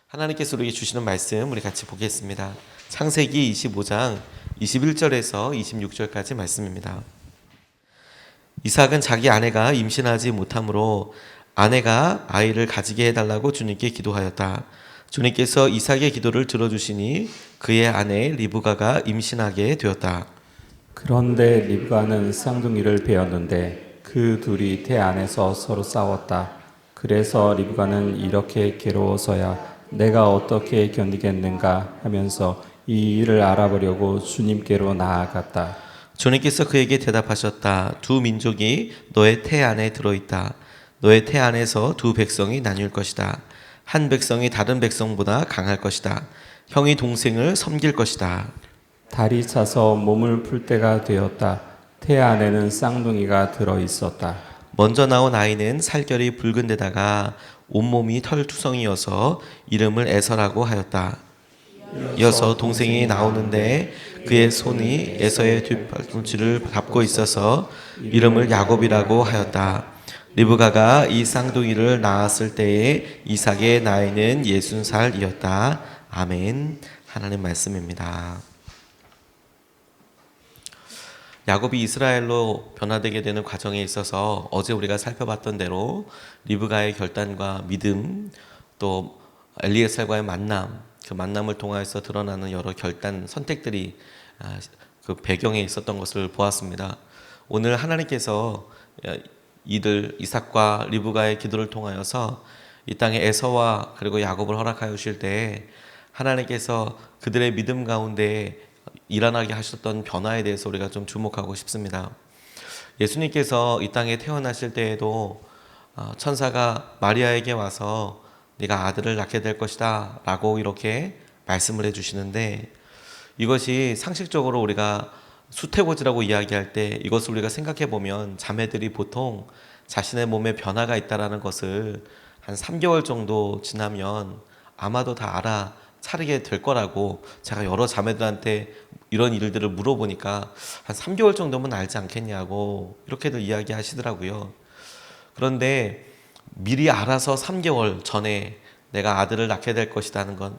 하나님께서 우리에게 주시는 말씀 우리 같이 보겠습니다. 창세기 25장 21절에서 26절까지 말씀입니다. 이삭은 자기 아내가 임신하지 못하므로 아내가 아이를 가지게 해달라고 주님께 기도하였다. 주님께서 이삭의 기도를 들어주시니 그의 아내 리브가가 임신하게 되었다. 그런데 리브가는 쌍둥이를 베었는데 그 둘이 태 안에서 서로 싸웠다. 그래서 리브가는 이렇게 괴로워서야 내가 어떻게 견디겠는가 하면서 이 일을 알아보려고 주님께로 나아갔다. 주님께서 그에게 대답하셨다. 두 민족이 너의 태 안에 들어있다. 너의 태 안에서 두 백성이 나뉠 것이다. 한 백성이 다른 백성보다 강할 것이다. 형이 동생을 섬길 것이다. 달이 차서 몸을 풀 때가 되었다. 태 안에는 쌍둥이가 들어 있었다. 먼저 나온 아이는 살결이 붉은 데다가 온몸이 털투성이어서 이름을 에서라고 하였다. 이어서 동생이 나오는데 그의 손이 에서의 뒷팔꿈치를 잡고 있어서 이름을 야곱이라고 하였다. 리브가가 이 쌍둥이를 낳았을 때에 이삭의 나이는 60살이었다. 아멘. 하나님 말씀입니다. 야곱이 이스라엘로 변화되게 되는 과정에 있어서 어제 우리가 살펴봤던 대로 리브가의 결단과 믿음, 또 엘리에셀과의 만남, 그 만남을 통하여서 드러나는 여러 결단, 선택들이 그 배경에 있었던 것을 보았습니다. 오늘 하나님께서 이들 이삭과 리브가의 기도를 통하여서 이 땅에 에서와 그리고 야곱을 허락하여 주실 때 하나님께서 그들의 믿음 가운데 일어나게 하셨던 변화에 대해서 우리가 좀 주목하고 싶습니다. 예수님께서 이 땅에 태어나실 때에도 천사가 마리아에게 와서 네가 아들을 낳게 될 것이다 라고 이렇게 말씀을 해주시는데, 이것이 상식적으로 우리가 수태고지라고 이야기할 때 이것을 우리가 생각해 보면 자매들이 보통 자신의 몸에 변화가 있다라는 것을 한 3개월 정도 지나면 아마도 다 알아차리게 될 거라고, 제가 여러 자매들한테 이런 일들을 물어보니까 한 3개월 정도면 알지 않겠냐고 이렇게들 이야기하시더라고요. 그런데 미리 알아서 3개월 전에 내가 아들을 낳게 될 것이라는 건,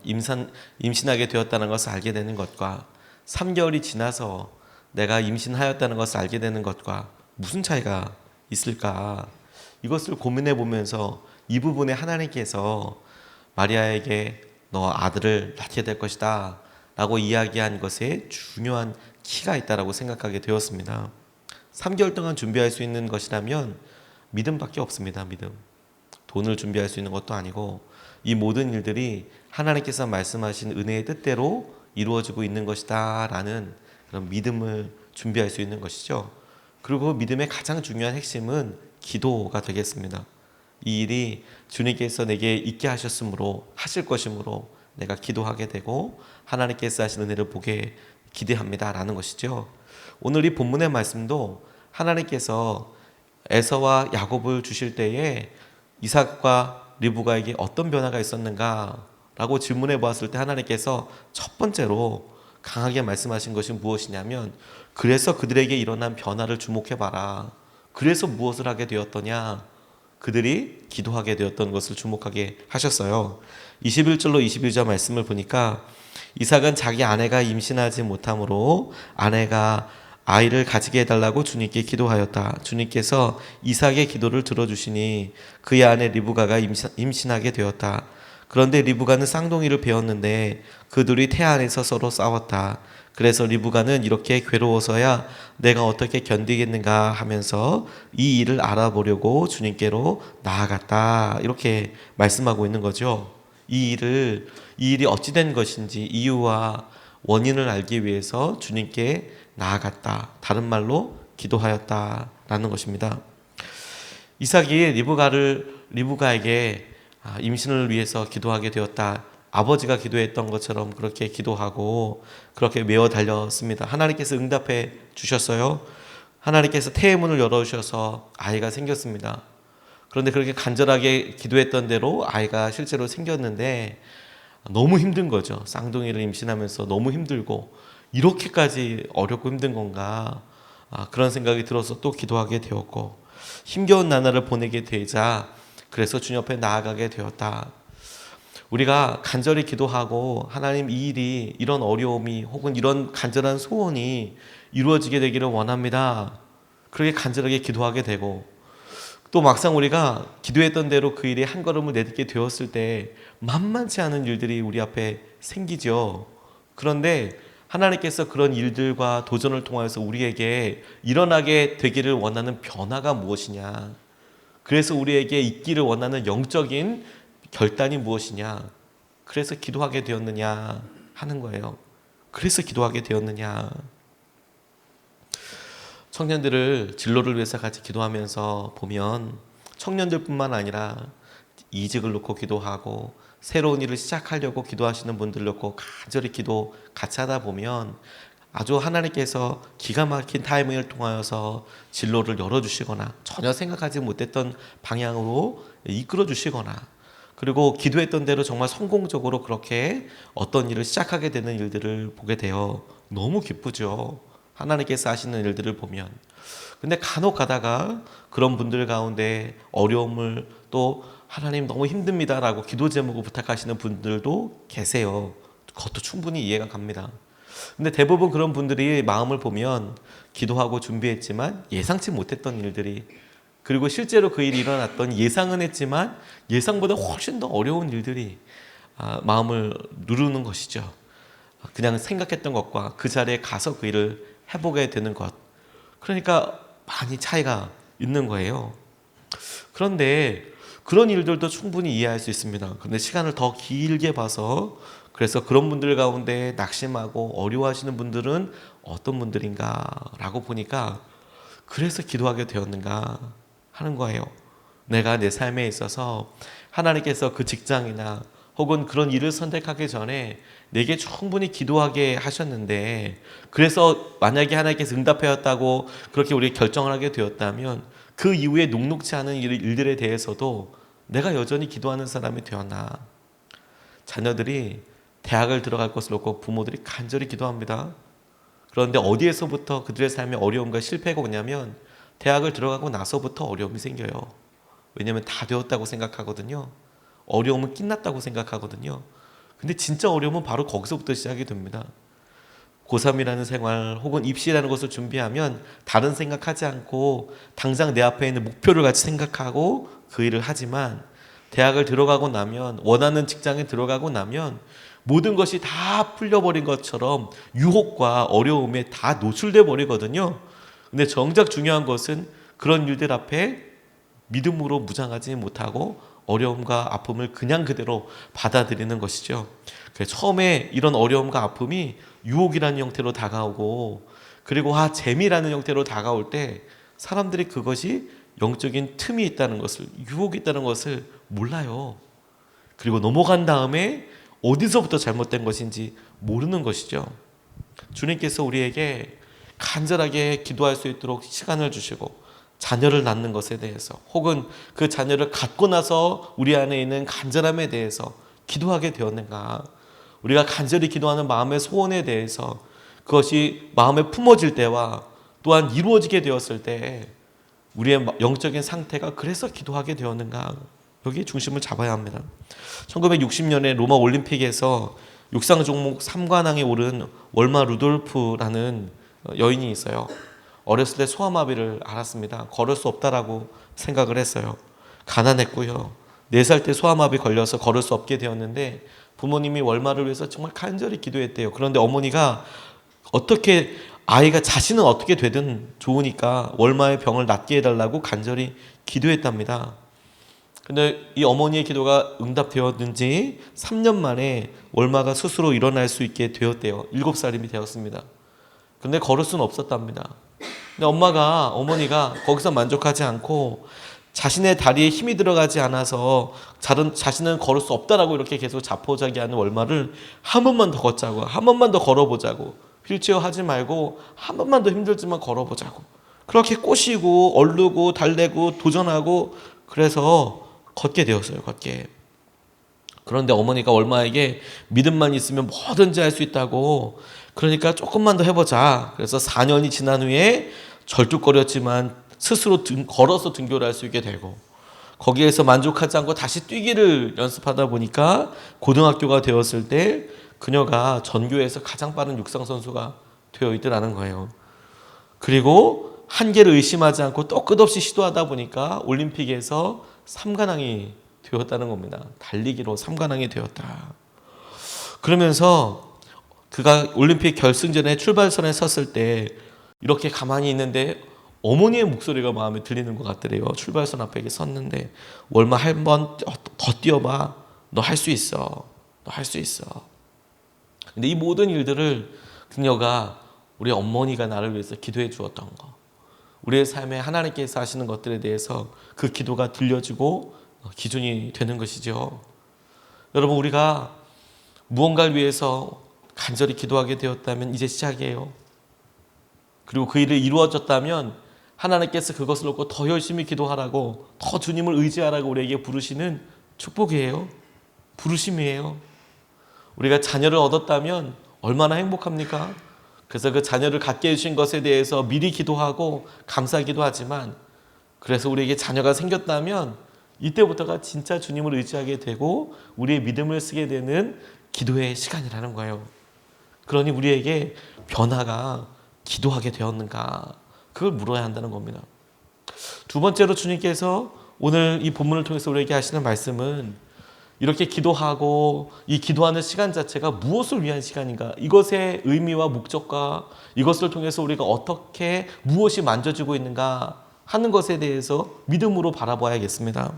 임신하게 되었다는 것을 알게 되는 것과 3개월이 지나서 내가 임신하였다는 것을 알게 되는 것과 무슨 차이가 있을까? 이것을 고민해 보면서 이 부분에 하나님께서 마리아에게 너 아들을 낳게 될 것이다 라고 이야기한 것에 중요한 키가 있다라고 생각하게 되었습니다. 3개월 동안 준비할 수 있는 것이라면 믿음밖에 없습니다. 믿음. 돈을 준비할 수 있는 것도 아니고 이 모든 일들이 하나님께서 말씀하신 은혜의 뜻대로 이루어지고 있는 것이다 라는 그런 믿음을 준비할 수 있는 것이죠. 그리고 믿음의 가장 중요한 핵심은 기도가 되겠습니다. 이 일이 주님께서 내게 있게 하실 것이므로 내가 기도하게 되고 하나님께서 하신 은혜를 보게 기대합니다 라는 것이죠. 오늘 이 본문의 말씀도 하나님께서 에서와 야곱을 주실 때에 이삭과 리브가에게 어떤 변화가 있었는가 라고 질문해 보았을 때 하나님께서 첫 번째로 강하게 말씀하신 것이 무엇이냐면, 그래서 그들에게 일어난 변화를 주목해 봐라. 그래서 무엇을 하게 되었더냐? 그들이 기도하게 되었던 것을 주목하게 하셨어요. 21절로 22절 말씀을 보니까 이삭은 자기 아내가 임신하지 못하므로 아내가 아이를 가지게 해달라고 주님께 기도하였다. 주님께서 이삭의 기도를 들어주시니 그의 아내 리브가가 임신하게 되었다. 그런데 리브가는 쌍둥이를 베었는데 그 둘이 태 안에서 서로 싸웠다. 그래서 리브가는 이렇게 괴로워서야 내가 어떻게 견디겠는가 하면서 이 일을 알아보려고 주님께로 나아갔다. 이렇게 말씀하고 있는 거죠. 이 일이 어찌 된 것인지 이유와 원인을 알기 위해서 주님께 나아갔다. 다른 말로 기도하였다 라는 것입니다. 이삭이 리브가에게 임신을 위해서 기도하게 되었다. 아버지가 기도했던 것처럼 그렇게 기도하고 그렇게 메어 달렸습니다. 하나님께서 응답해 주셨어요. 하나님께서 태의 문을 열어주셔서 아이가 생겼습니다. 그런데 그렇게 간절하게 기도했던 대로 아이가 실제로 생겼는데 너무 힘든 거죠. 쌍둥이를 임신하면서 너무 힘들고, 이렇게까지 어렵고 힘든 건가, 그런 생각이 들어서 또 기도하게 되었고, 힘겨운 나날을 보내게 되자 그래서 주님 앞에 나아가게 되었다. 우리가 간절히 기도하고 하나님 이 일이 이런 어려움이 혹은 이런 간절한 소원이 이루어지게 되기를 원합니다. 그렇게 간절하게 기도하게 되고 또 막상 우리가 기도했던 대로 그 일에 한 걸음을 내딛게 되었을 때 만만치 않은 일들이 우리 앞에 생기죠. 그런데 하나님께서 그런 일들과 도전을 통하여서 우리에게 일어나게 되기를 원하는 변화가 무엇이냐, 그래서 우리에게 있기를 원하는 영적인 결단이 무엇이냐, 그래서 기도하게 되었느냐 하는 거예요. 그래서 기도하게 되었느냐. 청년들을 진로를 위해서 같이 기도하면서 보면 청년들뿐만 아니라 이직을 놓고 기도하고 새로운 일을 시작하려고 기도하시는 분들 놓고 간절히 기도 같이 하다 보면 아주 하나님께서 기가 막힌 타이밍을 통하여서 진로를 열어주시거나 전혀 생각하지 못했던 방향으로 이끌어주시거나 그리고 기도했던 대로 정말 성공적으로 그렇게 어떤 일을 시작하게 되는 일들을 보게 되어 너무 기쁘죠. 하나님께서 하시는 일들을 보면. 근데 간혹 가다가 그런 분들 가운데 어려움을 또 하나님 너무 힘듭니다라고 기도 제목을 부탁하시는 분들도 계세요. 그것도 충분히 이해가 갑니다. 근데 대부분 그런 분들이 마음을 보면 기도하고 준비했지만 예상치 못했던 일들이, 그리고 실제로 그 일이 일어났던 예상은 했지만 예상보다 훨씬 더 어려운 일들이 마음을 누르는 것이죠. 그냥 생각했던 것과 그 자리에 가서 그 일을 해보게 되는 것. 그러니까 많이 차이가 있는 거예요. 그런데 그런 일들도 충분히 이해할 수 있습니다. 그런데 시간을 더 길게 봐서 그래서 그런 분들 가운데 낙심하고 어려워하시는 분들은 어떤 분들인가라고 보니까 그래서 기도하게 되었는가 하는 거예요. 내가 내 삶에 있어서 하나님께서 그 직장이나 혹은 그런 일을 선택하기 전에 내게 충분히 기도하게 하셨는데, 그래서 만약에 하나님께서 응답하였다고 그렇게 우리 결정을 하게 되었다면 그 이후에 녹록지 않은 일들에 대해서도 내가 여전히 기도하는 사람이 되었나. 자녀들이 대학을 들어갈 것을 놓고 부모들이 간절히 기도합니다. 그런데 어디에서부터 그들의 삶에 어려움과 실패가 오냐면 대학을 들어가고 나서부터 어려움이 생겨요. 왜냐하면 다 되었다고 생각하거든요. 어려움은 끝났다고 생각하거든요. 근데 진짜 어려움은 바로 거기서부터 시작이 됩니다. 고3이라는 생활 혹은 입시라는 것을 준비하면 다른 생각하지 않고 당장 내 앞에 있는 목표를 같이 생각하고 그 일을 하지만 대학을 들어가고 나면, 원하는 직장에 들어가고 나면 모든 것이 다 풀려버린 것처럼 유혹과 어려움에 다 노출돼 버리거든요. 근데 정작 중요한 것은 그런 일들 앞에 믿음으로 무장하지 못하고 어려움과 아픔을 그냥 그대로 받아들이는 것이죠. 그래서 처음에 이런 어려움과 아픔이 유혹이라는 형태로 다가오고, 그리고 재미라는 형태로 다가올 때 사람들이 그것이 영적인 틈이 있다는 것을, 유혹이 있다는 것을 몰라요. 그리고 넘어간 다음에 어디서부터 잘못된 것인지 모르는 것이죠. 주님께서 우리에게 간절하게 기도할 수 있도록 시간을 주시고 자녀를 낳는 것에 대해서 혹은 그 자녀를 갖고 나서 우리 안에 있는 간절함에 대해서 기도하게 되었는가, 우리가 간절히 기도하는 마음의 소원에 대해서 그것이 마음에 품어질 때와 또한 이루어지게 되었을 때 우리의 영적인 상태가 그래서 기도하게 되었는가, 여기에 중심을 잡아야 합니다. 1960년에 로마 올림픽에서 육상 종목 3관왕에 오른 월마 루돌프라는 여인이 있어요. 어렸을 때 소아마비를 앓았습니다. 걸을 수 없다라고 생각을 했어요. 가난했고요. 4살 때 소아마비 걸려서 걸을 수 없게 되었는데 부모님이 월마를 위해서 정말 간절히 기도했대요. 그런데 어머니가 어떻게, 아이가 자신은 어떻게 되든 좋으니까 월마의 병을 낫게 해달라고 간절히 기도했답니다. 근데 이 어머니의 기도가 응답되었는지 3년 만에 월마가 스스로 일어날 수 있게 되었대요. 7살이 되었습니다. 근데 걸을 수는 없었답니다. 근데 어머니가 거기서 만족하지 않고 자신의 다리에 힘이 들어가지 않아서 자신은 걸을 수 없다라고 이렇게 계속 자포자기하는 월마를 한 번만 더 걷자고, 한 번만 더 걸어보자고, 휠체어 하지 말고 한 번만 더 힘들지만 걸어보자고, 그렇게 꼬시고 얼르고 달래고 도전하고 그래서 걷게 되었어요. 걷게. 그런데 어머니가 월마에게 믿음만 있으면 뭐든지 할 수 있다고, 그러니까 조금만 더 해보자. 그래서 4년이 지난 후에 절뚝거렸지만 스스로 걸어서 등교를 할 수 있게 되고, 거기에서 만족하지 않고 다시 뛰기를 연습하다 보니까 고등학교가 되었을 때 그녀가 전교에서 가장 빠른 육상 선수가 되어 있더라는 거예요. 그리고 한계를 의심하지 않고 또 끝없이 시도하다 보니까 올림픽에서 3관왕이 되었다는 겁니다. 달리기로 3관왕이 되었다. 그러면서 그가 올림픽 결승전에 출발선에 섰을 때 이렇게 가만히 있는데 어머니의 목소리가 마음에 들리는 것 같더래요. 출발선 앞에 섰는데 월마 한 번 더 뛰어봐. 너 할 수 있어. 너 할 수 있어. 근데 이 모든 일들을 그녀가 우리 어머니가 나를 위해서 기도해 주었던 거, 우리의 삶에 하나님께서 하시는 것들에 대해서 그 기도가 들려지고 기준이 되는 것이죠. 여러분, 우리가 무언가를 위해서 간절히 기도하게 되었다면 이제 시작이에요. 그리고 그 일이 이루어졌다면 하나님께서 그것을 놓고 더 열심히 기도하라고, 더 주님을 의지하라고 우리에게 부르시는 축복이에요. 부르심이에요. 우리가 자녀를 얻었다면 얼마나 행복합니까? 그래서 그 자녀를 갖게 해주신 것에 대해서 미리 기도하고 감사하기도 하지만, 그래서 우리에게 자녀가 생겼다면 이때부터가 진짜 주님을 의지하게 되고 우리의 믿음을 쓰게 되는 기도의 시간이라는 거예요. 그러니 우리에게 변화가 기도하게 되었는가, 그걸 물어야 한다는 겁니다. 두 번째로 주님께서 오늘 이 본문을 통해서 우리에게 하시는 말씀은, 이렇게 기도하고 이 기도하는 시간 자체가 무엇을 위한 시간인가, 이것의 의미와 목적과 이것을 통해서 우리가 어떻게 무엇이 만져지고 있는가 하는 것에 대해서 믿음으로 바라봐야겠습니다.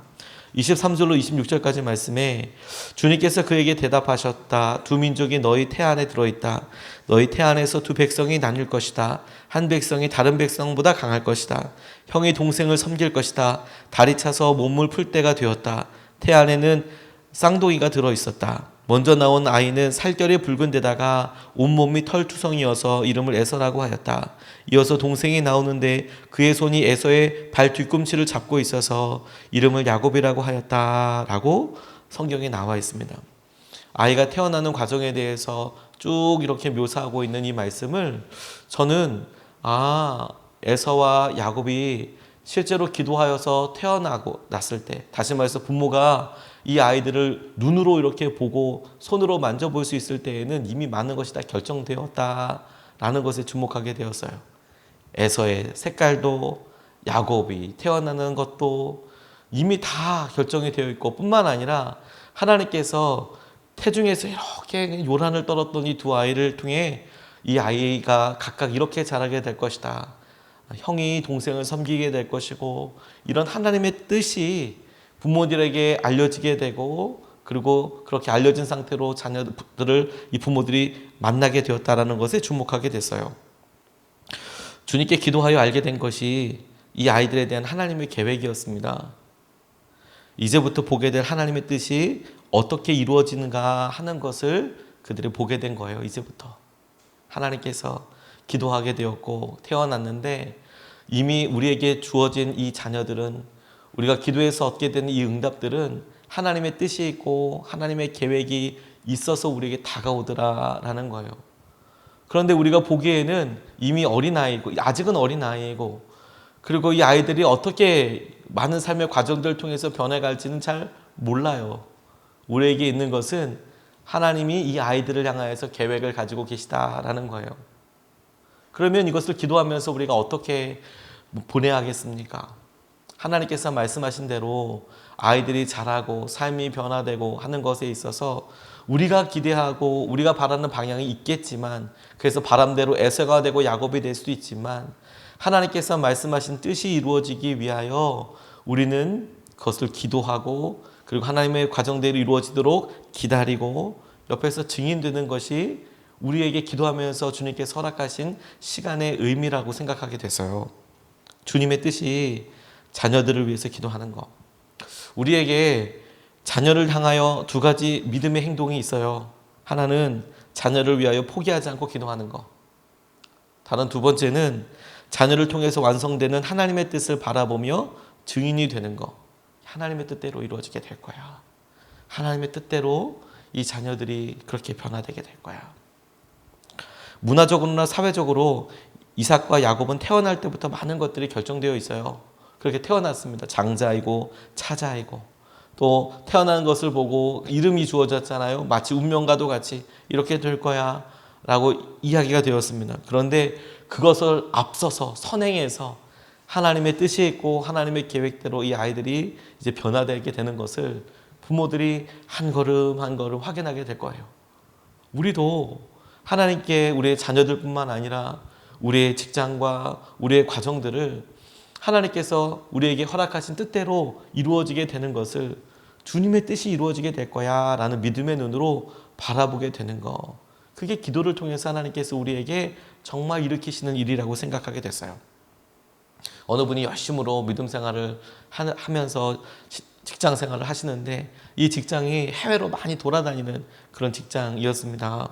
23절로 26절까지 말씀에 주님께서 그에게 대답하셨다. 두 민족이 너희 태 안에 들어있다. 너희 태 안에서 두 백성이 나뉠 것이다. 한 백성이 다른 백성보다 강할 것이다. 형이 동생을 섬길 것이다. 다리 차서 몸을 풀 때가 되었다. 태 안에는 쌍둥이가 들어있었다. 먼저 나온 아이는 살결이 붉은 데다가 온몸이 털투성이어서 이름을 에서라고 하였다. 이어서 동생이 나오는데 그의 손이 에서의 발 뒤꿈치를 잡고 있어서 이름을 야곱이라고 하였다. 라고 성경에 나와 있습니다. 아이가 태어나는 과정에 대해서 쭉 이렇게 묘사하고 있는 이 말씀을 저는 에서와 야곱이 실제로 기도하여서 태어나고 났을 때, 다시 말해서 부모가 이 아이들을 눈으로 이렇게 보고 손으로 만져볼 수 있을 때에는 이미 많은 것이 다 결정되었다라는 것에 주목하게 되었어요. 에서의 색깔도 야곱이 태어나는 것도 이미 다 결정이 되어 있고, 뿐만 아니라 하나님께서 태중에서 이렇게 요란을 떨었던 이 두 아이를 통해 이 아이가 각각 이렇게 자라게 될 것이다. 형이 동생을 섬기게 될 것이고, 이런 하나님의 뜻이 부모들에게 알려지게 되고, 그리고 그렇게 알려진 상태로 자녀들을 이 부모들이 만나게 되었다는 것에 주목하게 됐어요. 주님께 기도하여 알게 된 것이 이 아이들에 대한 하나님의 계획이었습니다. 이제부터 보게 될 하나님의 뜻이 어떻게 이루어지는가 하는 것을 그들이 보게 된 거예요. 이제부터 하나님께서 기도하게 되었고 태어났는데, 이미 우리에게 주어진 이 자녀들은, 우리가 기도해서 얻게 되는 이 응답들은 하나님의 뜻이 있고 하나님의 계획이 있어서 우리에게 다가오더라라는 거예요. 그런데 우리가 보기에는 이미 어린아이고, 아직은 어린아이고, 그리고 이 아이들이 어떻게 많은 삶의 과정들을 통해서 변해갈지는 잘 몰라요. 우리에게 있는 것은 하나님이 이 아이들을 향하여서 계획을 가지고 계시다라는 거예요. 그러면 이것을 기도하면서 우리가 어떻게 보내야 하겠습니까? 하나님께서 말씀하신 대로 아이들이 자라고 삶이 변화되고 하는 것에 있어서 우리가 기대하고 우리가 바라는 방향이 있겠지만, 그래서 바람대로 에서가 되고 야곱이 될 수도 있지만, 하나님께서 말씀하신 뜻이 이루어지기 위하여 우리는 그것을 기도하고, 그리고 하나님의 과정대로 이루어지도록 기다리고 옆에서 증인되는 것이 우리에게 기도하면서 주님께 허락하신 시간의 의미라고 생각하게 됐어요. 주님의 뜻이 자녀들을 위해서 기도하는 것. 우리에게 자녀를 향하여 두 가지 믿음의 행동이 있어요. 하나는 자녀를 위하여 포기하지 않고 기도하는 것. 다른 두 번째는 자녀를 통해서 완성되는 하나님의 뜻을 바라보며 증인이 되는 것. 하나님의 뜻대로 이루어지게 될 거야. 하나님의 뜻대로 이 자녀들이 그렇게 변화되게 될 거야. 문화적으로나 사회적으로 이삭과 야곱은 태어날 때부터 많은 것들이 결정되어 있어요. 그렇게 태어났습니다. 장자이고 차자이고 또 태어난 것을 보고 이름이 주어졌잖아요. 마치 운명과도 같이 이렇게 될 거야 라고 이야기가 되었습니다. 그런데 그것을 앞서서 선행해서 하나님의 뜻이 있고 하나님의 계획대로 이 아이들이 이제 변화되게 되는 것을 부모들이 한 걸음 한 걸음 확인하게 될 거예요. 우리도 하나님께 우리의 자녀들뿐만 아니라 우리의 직장과 우리의 과정들을 하나님께서 우리에게 허락하신 뜻대로 이루어지게 되는 것을 주님의 뜻이 이루어지게 될 거야 라는 믿음의 눈으로 바라보게 되는 거, 그게 기도를 통해서 하나님께서 우리에게 정말 일으키시는 일이라고 생각하게 됐어요. 어느 분이 열심으로 믿음 생활을 하면서 직장 생활을 하시는데 이 직장이 해외로 많이 돌아다니는 그런 직장이었습니다.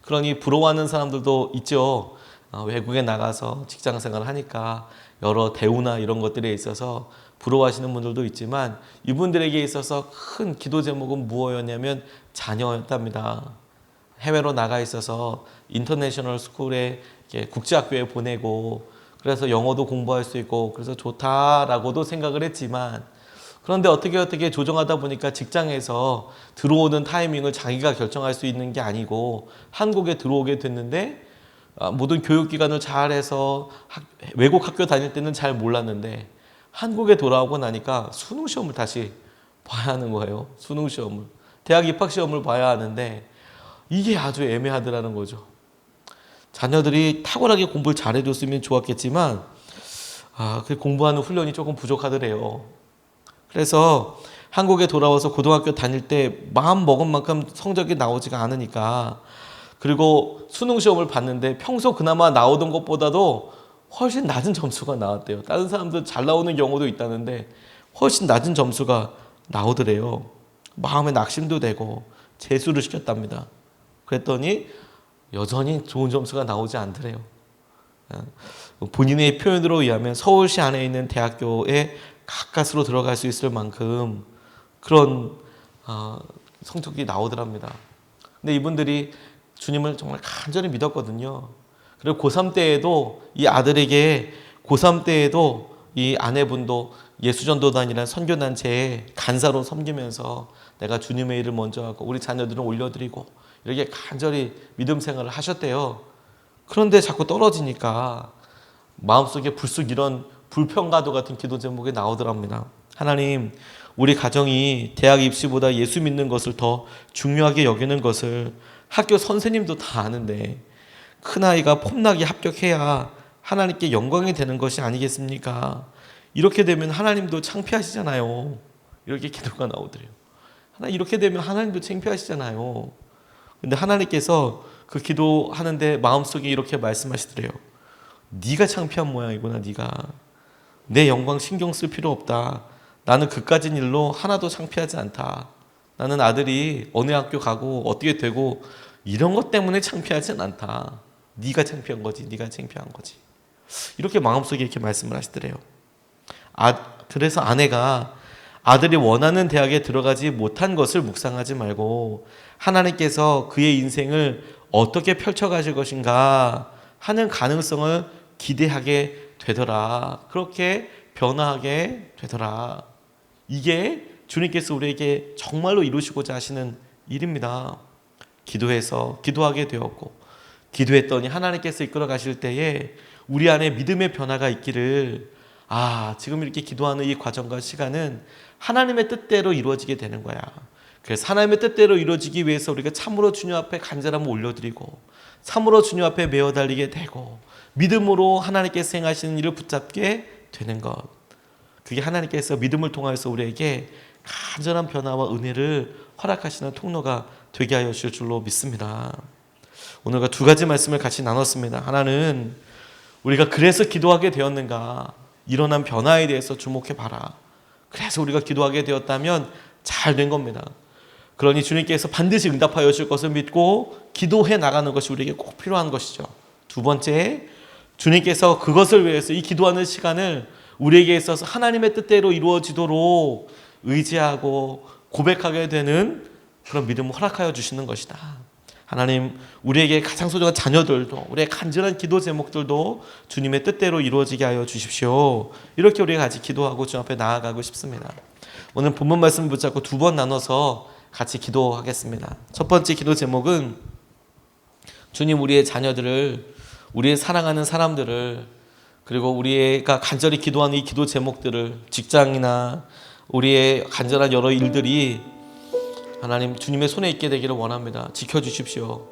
그러니 부러워하는 사람들도 있죠. 외국에 나가서 직장 생활을 하니까 여러 대우나 이런 것들에 있어서 부러워하시는 분들도 있지만 이분들에게 있어서 큰 기도 제목은 무엇이었냐면 자녀였답니다. 해외로 나가 있어서 인터내셔널 스쿨에 국제학교에 보내고 그래서 영어도 공부할 수 있고 그래서 좋다라고도 생각을 했지만 그런데 어떻게 조정하다 보니까 직장에서 들어오는 타이밍을 자기가 결정할 수 있는 게 아니고 한국에 들어오게 됐는데 모든 교육기관을 잘해서 외국 학교 다닐 때는 잘 몰랐는데 한국에 돌아오고 나니까 수능시험을 다시 봐야 하는 거예요. 수능시험을. 대학 입학시험을 봐야 하는데 이게 아주 애매하더라는 거죠. 자녀들이 탁월하게 공부를 잘해줬으면 좋았겠지만 그 공부하는 훈련이 조금 부족하더래요. 그래서 한국에 돌아와서 고등학교 다닐 때 마음 먹은 만큼 성적이 나오지가 않으니까 그리고 수능시험을 봤는데 평소 그나마 나오던 것보다도 훨씬 낮은 점수가 나왔대요. 다른 사람들 잘 나오는 경우도 있다는데 훨씬 낮은 점수가 나오더래요. 마음에 낙심도 되고 재수를 시켰답니다. 그랬더니 여전히 좋은 점수가 나오지 않더래요. 본인의 표현으로 의하면 서울시 안에 있는 대학교에 가까스로 들어갈 수 있을 만큼 그런 성적이 나오더랍니다. 근데 이분들이 주님을 정말 간절히 믿었거든요. 그리고 고3 때에도 이 아들에게 고3 때에도 이 아내분도 예수전도단이라는 선교단체에 간사로 섬기면서 내가 주님의 일을 먼저 하고 우리 자녀들은 올려드리고 이렇게 간절히 믿음 생활을 하셨대요. 그런데 자꾸 떨어지니까 마음속에 불쑥 이런 불평가도 같은 기도 제목이 나오더랍니다. 하나님, 우리 가정이 대학 입시보다 예수 믿는 것을 더 중요하게 여기는 것을 학교 선생님도 다 아는데 큰아이가 폼나게 합격해야 하나님께 영광이 되는 것이 아니겠습니까? 이렇게 되면 하나님도 창피하시잖아요. 이렇게 기도가 나오더래요. 이렇게 되면 하나님도 창피하시잖아요. 근데 하나님께서 그 기도하는데 마음속에 이렇게 말씀하시더래요. 네가 창피한 모양이구나. 네가 내 영광 신경 쓸 필요 없다. 나는 그까진 일로 하나도 창피하지 않다. 나는 아들이 어느 학교 가고 어떻게 되고 이런 것 때문에 창피하진 않다. 네가 창피한 거지. 네가 창피한 거지. 이렇게 마음속에 이렇게 말씀을 하시더래요. 그래서 아내가 아들이 원하는 대학에 들어가지 못한 것을 묵상하지 말고 하나님께서 그의 인생을 어떻게 펼쳐가실 것인가 하는 가능성을 기대하게 되더라. 그렇게 변화하게 되더라. 이게 주님께서 우리에게 정말로 이루시고자 하시는 일입니다. 기도해서 기도하게 되었고 기도했더니 하나님께서 이끌어 가실 때에 우리 안에 믿음의 변화가 있기를 지금 이렇게 기도하는 이 과정과 시간은 하나님의 뜻대로 이루어지게 되는 거야. 그래서 하나님의 뜻대로 이루어지기 위해서 우리가 참으로 주님 앞에 간절함을 올려드리고 참으로 주님 앞에 메어 달리게 되고 믿음으로 하나님께서 행하시는 일을 붙잡게 되는 것. 그게 하나님께서 믿음을 통하여서 우리에게 간절한 변화와 은혜를 허락하시는 통로가 되게 하여 주실 줄로 믿습니다. 오늘과 두 가지 말씀을 같이 나눴습니다. 하나는 우리가 그래서 기도하게 되었는가, 일어난 변화에 대해서 주목해 봐라. 그래서 우리가 기도하게 되었다면 잘 된 겁니다. 그러니 주님께서 반드시 응답하여 주실 것을 믿고 기도해 나가는 것이 우리에게 꼭 필요한 것이죠. 두 번째, 주님께서 그것을 위해서 이 기도하는 시간을 우리에게 있어서 하나님의 뜻대로 이루어지도록 의지하고 고백하게 되는 그런 믿음을 허락하여 주시는 것이다. 하나님, 우리에게 가장 소중한 자녀들도, 우리의 간절한 기도 제목들도 주님의 뜻대로 이루어지게 하여 주십시오. 이렇게 우리가 같이 기도하고 주 앞에 나아가고 싶습니다. 오늘 본문 말씀 붙잡고 두 번 나눠서 같이 기도하겠습니다. 첫 번째 기도 제목은 주님, 우리의 자녀들을, 우리의 사랑하는 사람들을, 그리고 우리가 간절히 기도하는 이 기도 제목들을, 직장이나 우리의 간절한 여러 일들이 하나님 주님의 손에 있게 되기를 원합니다. 지켜주십시오.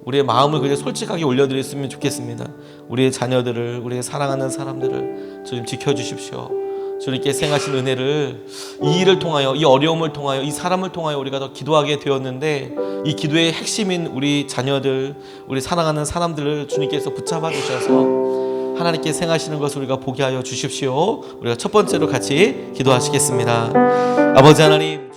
우리의 마음을 그냥 솔직하게 올려드렸으면 좋겠습니다. 우리의 자녀들을, 우리의 사랑하는 사람들을 주님 지켜주십시오. 주님께서 행하신 은혜를, 이 일을 통하여, 이 어려움을 통하여, 이 사람을 통하여 우리가 더 기도하게 되었는데, 이 기도의 핵심인 우리 자녀들, 우리 사랑하는 사람들을 주님께서 붙잡아 주셔서 하나님께서 행하시는 것을 우리가 보게 하여 주십시오. 우리가 첫 번째로 같이 기도하시겠습니다. 아버지 하나님,